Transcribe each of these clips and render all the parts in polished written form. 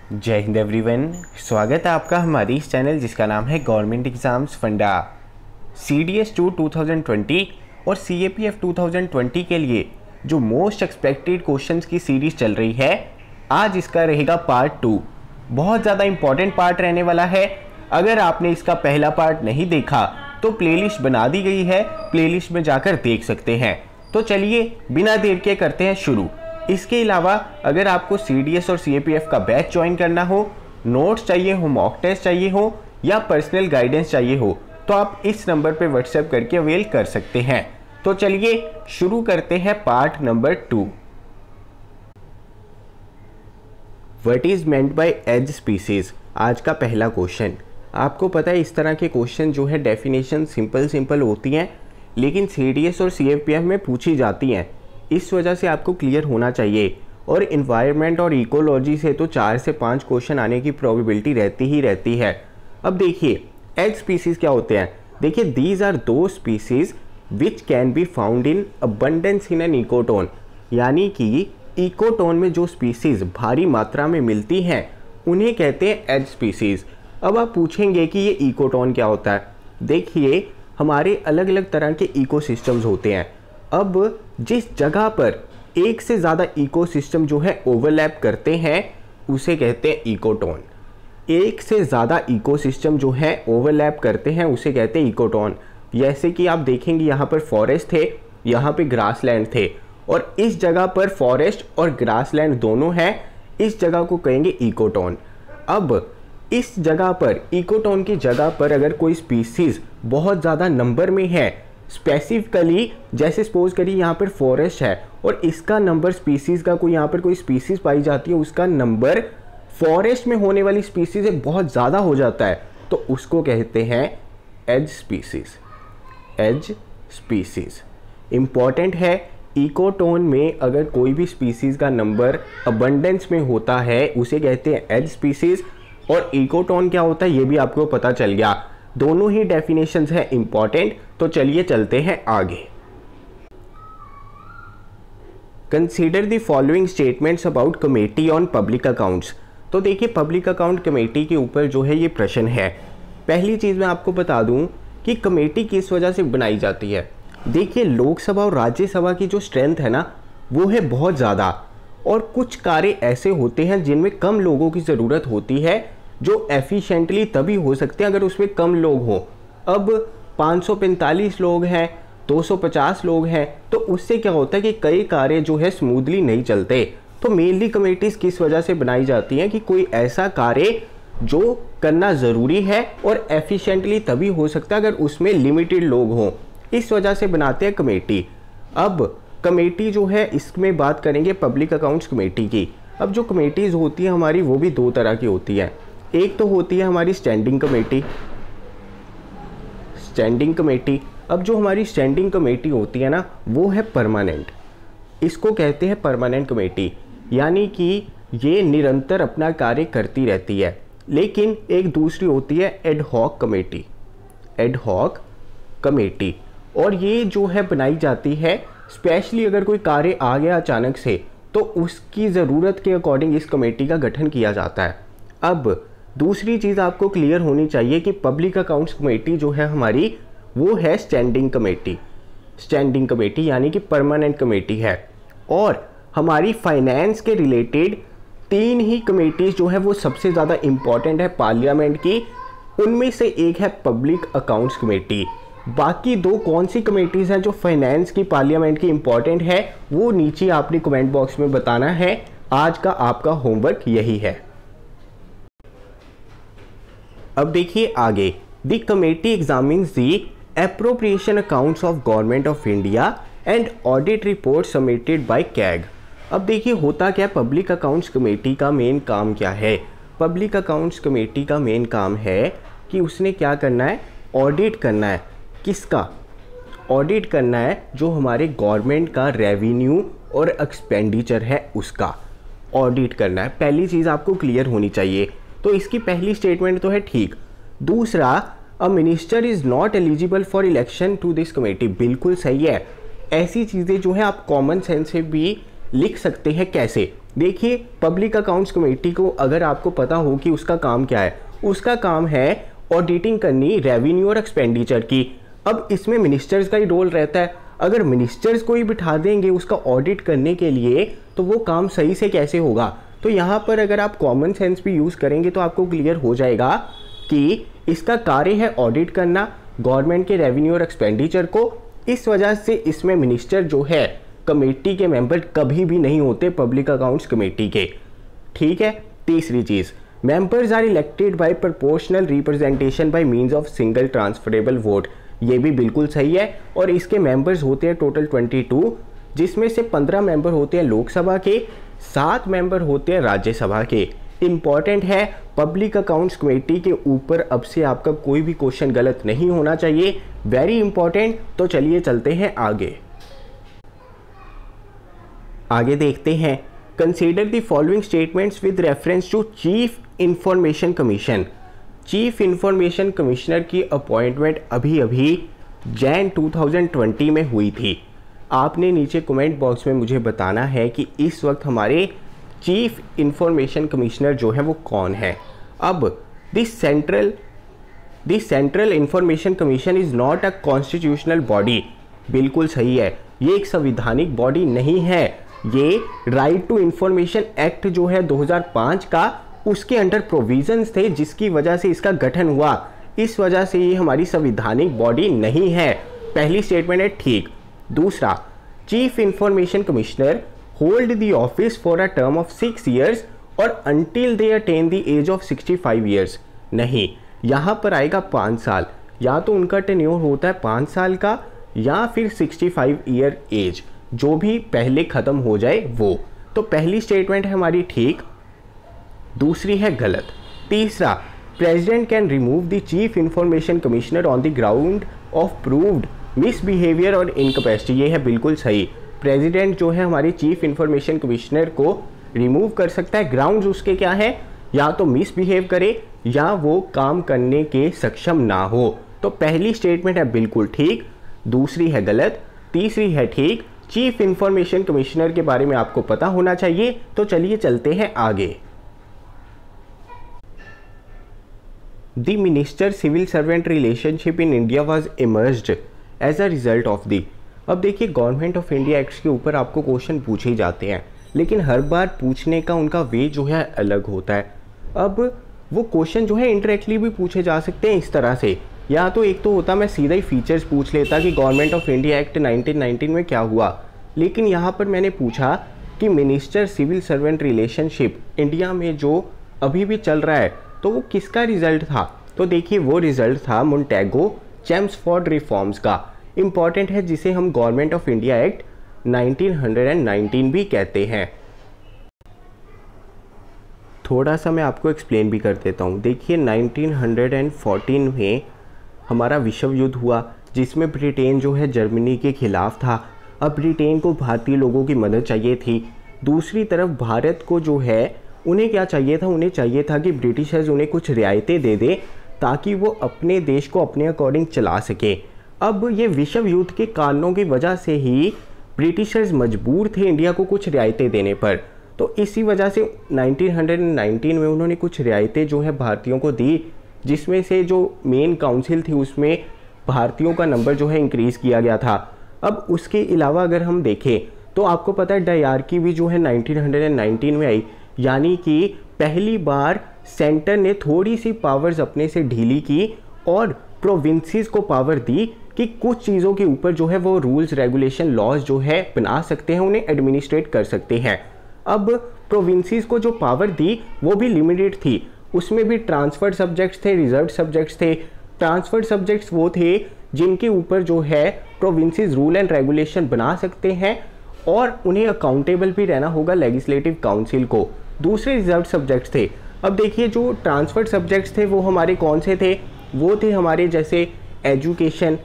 जय हिंद एवरीवन। स्वागत है आपका हमारी इस चैनल जिसका नाम है गवर्नमेंट एग्जाम्स फंडा। CDS2 2020 और CAPF 2020 के लिए जो मोस्ट एक्सपेक्टेड क्वेश्चंस की सीरीज चल रही है, आज इसका रहेगा पार्ट 2। बहुत ज़्यादा इंपॉर्टेंट पार्ट रहने वाला है। अगर आपने इसका पहला पार्ट नहीं देखा तो प्लेलिस्ट बना दी गई है, प्लेलिस्ट में जाकर देख सकते हैं। तो चलिए बिना देर के करते हैं शुरू। इसके अलावा अगर आपको CDS और CAPF का बैच ज्वाइन करना हो, नोट्स चाहिए हो, मॉक टेस्ट चाहिए हो या पर्सनल गाइडेंस चाहिए हो तो आप इस नंबर पे व्हाट्सएप करके अवेल कर सकते हैं। तो चलिए शुरू करते हैं part number 2। What is meant by edge species, आज का पहला क्वेश्चन। आपको पता है इस तरह के क्वेश्चन जो है डेफिनेशन सिंपल होती हैं, लेकिन CDS और CAPF में पूछी जाती हैं। इस वजह से आपको क्लियर होना चाहिए। और इन्वायरमेंट और इकोलॉजी से तो 4 से 5 क्वेश्चन आने की प्रोबेबिलिटी रहती है। अब देखिए एज स्पीसीज क्या होते हैं। देखिए दीज आर दो species which can be found in abundance in an ecotone, यानी कि इकोटोन में जो स्पीसीज भारी मात्रा में मिलती हैं उन्हें कहते हैं एज स्पीसीज। अब आप पूछेंगे कि ये इकोटोन क्या होता है। देखिए हमारे अलग अलग तरह के इकोसिस्टम्स होते हैं। अब जिस जगह पर एक से ज़्यादा इकोसिस्टम जो है ओवरलैप करते हैं उसे कहते हैं इकोटोन। एक से ज़्यादा इकोसिस्टम जो है ओवरलैप करते हैं उसे कहते हैं इकोटोन। जैसे कि आप देखेंगे यहाँ पर फॉरेस्ट थे, यहाँ पे ग्रासलैंड थे और इस जगह पर फॉरेस्ट और ग्रासलैंड दोनों हैं, इस जगह को कहेंगे इकोटोन। अब इस जगह पर इकोटोन की जगह पर अगर कोई स्पीसीज बहुत ज़्यादा नंबर में है, स्पेसिफिकली जैसे सपोज करिए यहाँ पर फॉरेस्ट है और इसका नंबर स्पीसीज का कोई यहाँ पर कोई स्पीसीज पाई जाती है, उसका नंबर फॉरेस्ट में होने वाली स्पीसीज से बहुत ज़्यादा हो जाता है तो उसको कहते हैं edge species. Edge species important है। इकोटोन में अगर कोई भी स्पीसीज का नंबर अबंडेंस में होता है उसे कहते हैं एज स्पीसीज। और इकोटोन क्या होता है ये भी आपको पता चल गया। दोनों ही डेफिनेशंस है इंपॉर्टेंट। तो चलिए चलते हैं आगे। Consider the following statements about committee on public accounts. तो देखिए पब्लिक अकाउंट कमेटी के ऊपर जो है ये प्रश्न है। पहली चीज़ मैं आपको बता दूं कि कमेटी किस वजह से बनाई जाती है। देखिए लोकसभा और राज्यसभा की जो स्ट्रेंथ है ना वो है बहुत ज़्यादा, और कुछ कार्य ऐसे होते हैं जिनमें कम लोगों की ज़रूरत होती है जो एफिशिएंटली तभी हो सकते हैं अगर उसमें कम लोग हों। अब 545 लोग हैं, 250 लोग हैं, तो उससे क्या होता है कि कई कार्य जो है स्मूथली नहीं चलते। तो मेनली कमेटीज़ किस वजह से बनाई जाती हैं कि कोई ऐसा कार्य जो करना ज़रूरी है और एफिशिएंटली तभी हो सकता है अगर उसमें लिमिटेड लोग हों, इस वजह से बनाते हैं कमेटी। अब कमेटी जो है इसमें बात करेंगे पब्लिक अकाउंट्स कमेटी की। अब जो कमेटीज़ होती है हमारी वो भी दो तरह की होती है। एक तो होती है हमारी स्टैंडिंग कमेटी। स्टैंडिंग कमेटी, अब जो हमारी स्टैंडिंग कमेटी होती है ना वो है परमानेंट। इसको कहते हैं परमानेंट कमेटी, यानी कि ये निरंतर अपना कार्य करती रहती है। लेकिन एक दूसरी होती है ad hoc committee. Ad hoc committee, और ये जो है बनाई जाती है स्पेशली अगर कोई कार्य आ गया अचानक से तो उसकी ज़रूरत के अकॉर्डिंग इस कमेटी का गठन किया जाता है। अब दूसरी चीज़ आपको क्लियर होनी चाहिए कि पब्लिक अकाउंट्स कमेटी जो है हमारी वो है स्टैंडिंग कमेटी। स्टैंडिंग कमेटी यानी कि परमानेंट कमेटी है। और हमारी फाइनेंस के रिलेटेड 3 ही कमेटीज़ जो है वो सबसे ज़्यादा इम्पॉर्टेंट है पार्लियामेंट की। उनमें से एक है पब्लिक अकाउंट्स कमेटी। बाकी 2 कौन सी कमेटीज़ हैं जो फाइनेंस की पार्लियामेंट की इम्पॉर्टेंट है वो नीचे आपने कमेंट बॉक्स में बताना है। आज का आपका होमवर्क यही है। अब देखिए आगे, the committee examines the appropriation accounts of government of India and audit report submitted by CAG. अब देखिए होता क्या, पब्लिक अकाउंट्स कमेटी का मेन काम क्या है। पब्लिक अकाउंट्स कमेटी का मेन काम है कि उसने क्या करना है, ऑडिट करना है। किसका ऑडिट करना है? जो हमारे गवर्नमेंट का रेवेन्यू और एक्सपेंडिचर है उसका ऑडिट करना है। पहली चीज़ आपको क्लियर होनी चाहिए। तो इसकी पहली स्टेटमेंट तो है ठीक। दूसरा, a minister is not eligible for election to this committee, बिल्कुल सही है। ऐसी चीज़ें जो है आप कॉमन सेंस से भी लिख सकते हैं। कैसे? देखिए पब्लिक अकाउंट्स कमेटी को अगर आपको पता हो कि उसका काम क्या है, उसका काम है ऑडिटिंग करनी रेवेन्यू और एक्सपेंडिचर की। अब इसमें मिनिस्टर्स का ही रोल रहता है। अगर मिनिस्टर्स को ही बिठा देंगे उसका ऑडिट करने के लिए तो वो काम सही से कैसे होगा। तो यहाँ पर अगर आप कॉमन सेंस भी यूज़ करेंगे तो आपको क्लियर हो जाएगा कि इसका कार्य है ऑडिट करना गवर्नमेंट के रेवेन्यू और एक्सपेंडिचर को। इस वजह से इसमें मिनिस्टर जो है कमेटी के मेंबर कभी भी नहीं होते पब्लिक अकाउंट्स कमेटी के। ठीक है। तीसरी चीज़, members are elected by proportional representation by means of single transferable vote. ये भी बिल्कुल सही है। और इसके मेंबर्स होते हैं टोटल 22, जिसमें से 15 मेंबर होते हैं लोकसभा के, 7 मेंबर होते हैं राज्यसभा के। इंपॉर्टेंट है पब्लिक अकाउंट्स कमेटी के ऊपर अब से आपका कोई भी क्वेश्चन गलत नहीं होना चाहिए, वेरी इंपॉर्टेंट। तो चलिए चलते हैं आगे देखते हैं। Consider the following statements with reference to chief information commission. Chief information commissioner की अपॉइंटमेंट अभी जैन 2020 में हुई थी। आपने नीचे कमेंट बॉक्स में मुझे बताना है कि इस वक्त हमारे चीफ इंफॉर्मेशन कमिश्नर जो है वो कौन है। अब this central information commission is not a constitutional body. बिल्कुल सही है, ये एक संवैधानिक बॉडी नहीं है। ये राइट टू इंफॉर्मेशन एक्ट जो है 2005 का, उसके अंडर प्रोविजंस थे जिसकी वजह से इसका गठन हुआ। इस वजह से ये हमारी संवैधानिक बॉडी नहीं है। पहली स्टेटमेंट है ठीक। दूसरा, chief information commissioner hold the office for a term of 6 years और until they attain the age of 65 years। नहीं, यहाँ पर आएगा 5 साल। या तो उनका टेन्योर होता है 5 साल का या फिर 65 year एज, जो भी पहले ख़त्म हो जाए वो। तो पहली स्टेटमेंट है हमारी ठीक, दूसरी है गलत। तीसरा, president can remove the chief information commissioner on the ground of proved misbehaviour और इनकैपेसिटी। ये है बिल्कुल सही। प्रेसिडेंट जो है हमारे चीफ इंफॉर्मेशन कमिश्नर को रिमूव कर सकता है। ग्राउंड्स उसके क्या है, या तो मिसबिहेव करे या वो काम करने के सक्षम ना हो। तो पहली स्टेटमेंट है बिल्कुल ठीक, दूसरी है गलत, तीसरी है ठीक। चीफ इंफॉर्मेशन कमिश्नर के बारे में आपको पता होना चाहिए। तो चलिए चलते हैं आगे। The minister civil servant relationship in India was emerged as a result of the. अब देखिए गवर्नमेंट ऑफ इंडिया एक्ट के ऊपर आपको क्वेश्चन पूछे ही जाते हैं, लेकिन हर बार पूछने का उनका वे जो है अलग होता है। अब वो क्वेश्चन जो है इंटरेक्टली भी पूछे जा सकते हैं इस तरह से, या तो एक तो होता मैं सीधा ही फीचर्स पूछ लेता कि गवर्नमेंट ऑफ इंडिया एक्ट 1919 में क्या हुआ, लेकिन यहाँ पर मैंने पूछा कि minister civil servant relationship India में जो अभी भी चल रहा है तो वो किसका रिजल्ट था। तो देखिए वो रिजल्ट था मोंटेगो चेम्सफोर्ड रिफॉर्म्स का। इम्पॉर्टेंट है, जिसे हम गवर्नमेंट ऑफ इंडिया एक्ट 1919 भी कहते हैं। थोड़ा सा मैं आपको एक्सप्लेन भी कर देता हूँ। देखिए 1914 में हमारा विश्व युद्ध हुआ, जिसमें ब्रिटेन जो है जर्मनी के खिलाफ था। अब ब्रिटेन को भारतीय लोगों की मदद चाहिए थी। दूसरी तरफ भारत को जो है उन्हें क्या चाहिए था, उन्हें चाहिए था कि ब्रिटिशर्स उन्हें कुछ रियायतें दे दे ताकि वो अपने देश को अपने अकॉर्डिंग चला सके। अब ये विश्व युद्ध के कारणों की वजह से ही ब्रिटिशर्स मजबूर थे इंडिया को कुछ रियायतें देने पर। तो इसी वजह से 1919 में उन्होंने कुछ रियायतें जो है भारतीयों को दी, जिसमें से जो मेन काउंसिल थी उसमें भारतीयों का नंबर जो है इंक्रीज़ किया गया था। अब उसके अलावा अगर हम देखें तो आपको पता है डायरकी भी जो है 1919 में आई, यानी कि पहली बार सेंटर ने थोड़ी सी पावर्स अपने से ढीली की और प्रोविंसेस को पावर दी कि कुछ चीज़ों के ऊपर जो है वो रूल्स रेगुलेशन लॉज जो है बना सकते हैं, उन्हें एडमिनिस्ट्रेट कर सकते हैं। अब प्रोविंसेस को जो पावर दी वो भी लिमिटेड थी, उसमें भी ट्रांसफर्ड सब्जेक्ट्स थे, रिजर्व सब्जेक्ट्स थे। ट्रांसफर्ड सब्जेक्ट्स वो थे जिनके ऊपर जो है प्रोविंसेस रूल एंड रेगुलेशन बना सकते हैं और उन्हें अकाउंटेबल भी रहना होगा लेजिस्लेटिव काउंसिल को। दूसरे रिजर्व सब्जेक्ट्स थे। अब देखिए जो ट्रांसफर्ड सब्जेक्ट्स थे वो हमारे कौन से थे, वो थे हमारे जैसे एजुकेशन,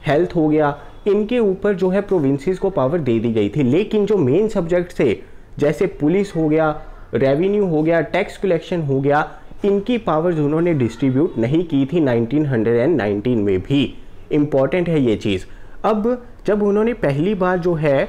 हेल्थ हो गया, इनके ऊपर जो है प्रोविंसेस को पावर दे दी गई थी। लेकिन जो मेन सब्जेक्ट्स थे जैसे पुलिस हो गया, रेवेन्यू हो गया, टैक्स कलेक्शन हो गया, इनकी पावर्स उन्होंने डिस्ट्रीब्यूट नहीं की थी 1919 में भी। इम्पॉर्टेंट है ये चीज़। अब जब उन्होंने पहली बार जो है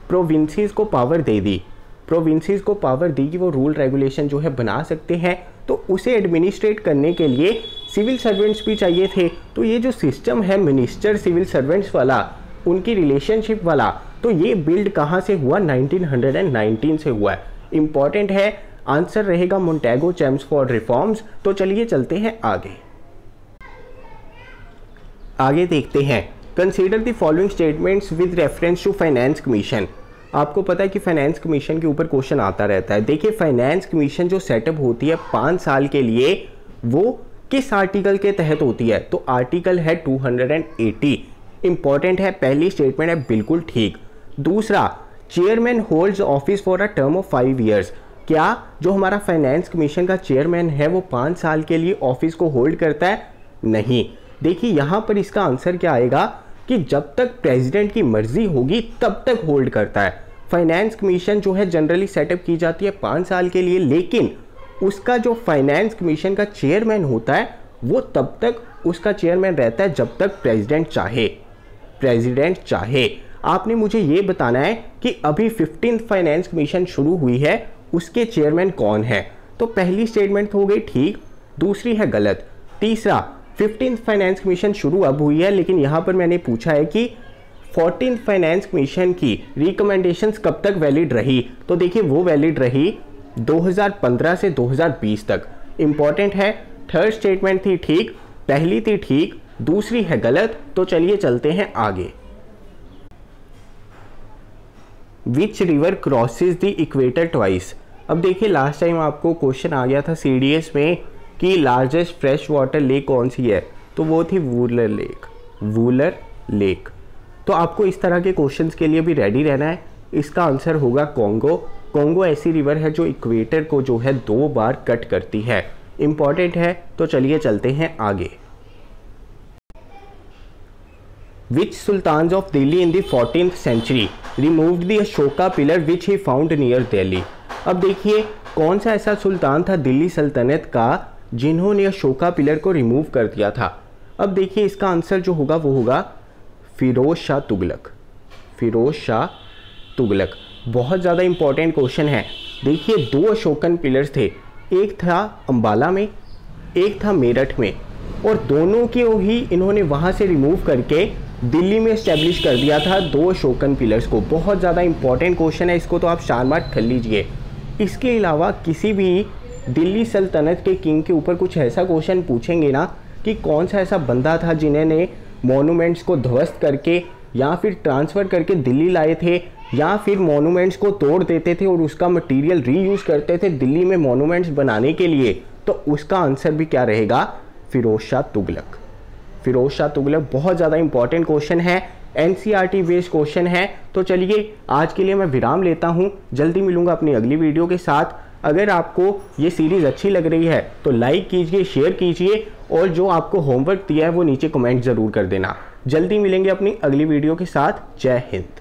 प्रोविंसेस को पावर दे दी प्रोविंसेस को पावर दी कि वो रूल रेगुलेशन जो है बना सकते हैं, तो उसे एडमिनिस्ट्रेट करने के लिए सिविल सर्वेंट्स भी चाहिए थे। तो ये जो सिस्टम है मिनिस्टर सिविल सर्वेंट्स वाला, उनकी रिलेशनशिप वाला, तो ये बिल्ड कहाँ से हुआ? 1919 से हुआ है। इंपॉर्टेंट है, आंसर रहेगा मोंटेगो चेम्सफोर्ड रिफॉर्म्स। तो चलिए चलते हैं आगे देखते हैं। Consider the following statements with reference to finance commission. आपको पता है कि फाइनेंस कमीशन के ऊपर क्वेश्चन आता रहता है। देखिए, फाइनेंस कमीशन जो सेटअप होती है 5 साल के लिए, वो किस आर्टिकल के तहत होती है? तो आर्टिकल है 280। इंपॉर्टेंट है, पहली स्टेटमेंट है बिल्कुल ठीक। दूसरा, chairman holds office for a term of 5 years. क्या जो हमारा फाइनेंस कमीशन का चेयरमैन है वो 5 साल के लिए ऑफिस को होल्ड करता है? नहीं। देखिए, यहाँ पर इसका आंसर क्या आएगा कि जब तक प्रेसिडेंट की मर्जी होगी तब तक होल्ड करता है। फाइनेंस कमीशन जो है जनरली सेटअप की जाती है 5 साल के लिए, लेकिन उसका जो फाइनेंस कमीशन का चेयरमैन होता है वो तब तक उसका चेयरमैन रहता है जब तक प्रेसिडेंट चाहे। आपने मुझे ये बताना है कि अभी 15th फाइनेंस कमीशन शुरू हुई है, उसके चेयरमैन कौन है? तो पहली स्टेटमेंट हो गई ठीक, दूसरी है गलत। तीसरा, 15th फाइनेंस कमीशन शुरू अब हुई है, लेकिन यहाँ पर मैंने पूछा है कि 14th फाइनेंस कमीशन की रिकमेंडेशंस कब तक वैलिड रही? तो देखिए, वो वैलिड रही 2015 से 2020 तक। इंपॉर्टेंट है, थर्ड स्टेटमेंट थी ठीक, पहली थी ठीक, दूसरी है गलत। तो चलिए चलते हैं आगे। Which river crosses the equator twice. अब देखिए, लास्ट टाइम आपको क्वेश्चन आ गया था CDS में कि लार्जेस्ट फ्रेश वाटर लेक कौन सी है, तो वो थी वूलर लेक। तो आपको इस तरह के क्वेश्चंस के लिए भी रेडी रहना है। इसका आंसर होगा कॉन्गो ऐसी रिवर है जो इक्वेटर को जो है 2 बार कट करती है। इंपॉर्टेंट है, तो चलिए चलते हैं आगे। Which sultans of Delhi in the 14th century removed the Ashoka pillar which he found near Delhi? अब देखिए, कौन सा ऐसा सुल्तान था दिल्ली सल्तनत का जिन्होंने अशोका पिलर को रिमूव कर दिया था? अब देखिए, इसका आंसर जो होगा वो होगा फिरोज शाह तुगलक। बहुत ज़्यादा इंपॉर्टेंट क्वेश्चन है। देखिए, 2 अशोकन पिलर्स थे, एक था अंबाला में, एक था मेरठ में, और दोनों के ही इन्होंने वहाँ से रिमूव करके दिल्ली में इस्टेब्लिश कर दिया था 2 अशोकन पिलर्स को। बहुत ज़्यादा इंपॉर्टेंट क्वेश्चन है, इसको तो आप शान मार्क कर लीजिए। इसके अलावा किसी भी दिल्ली सल्तनत के किंग के ऊपर कुछ ऐसा क्वेश्चन पूछेंगे ना कि कौन सा ऐसा बंदा था जिन्होंने मॉन्यूमेंट्स को ध्वस्त करके या फिर ट्रांसफ़र करके दिल्ली लाए थे, या फिर मॉन्यूमेंट्स को तोड़ देते थे और उसका मटेरियल रीयूज़ करते थे दिल्ली में मॉन्यूमेंट्स बनाने के लिए, तो उसका आंसर भी क्या रहेगा? फिरोज शाह तुगलक। बहुत ज़्यादा इंपॉर्टेंट क्वेश्चन है, NCERT बेस्ड क्वेश्चन है। तो चलिए, आज के लिए मैं विराम लेता हूँ, जल्दी मिलूंगा अपनी अगली वीडियो के साथ। अगर आपको ये सीरीज़ अच्छी लग रही है तो लाइक कीजिए, शेयर कीजिए, और जो आपको होमवर्क दिया है वो नीचे कमेंट ज़रूर कर देना। जल्दी मिलेंगे अपनी अगली वीडियो के साथ। जय हिंद।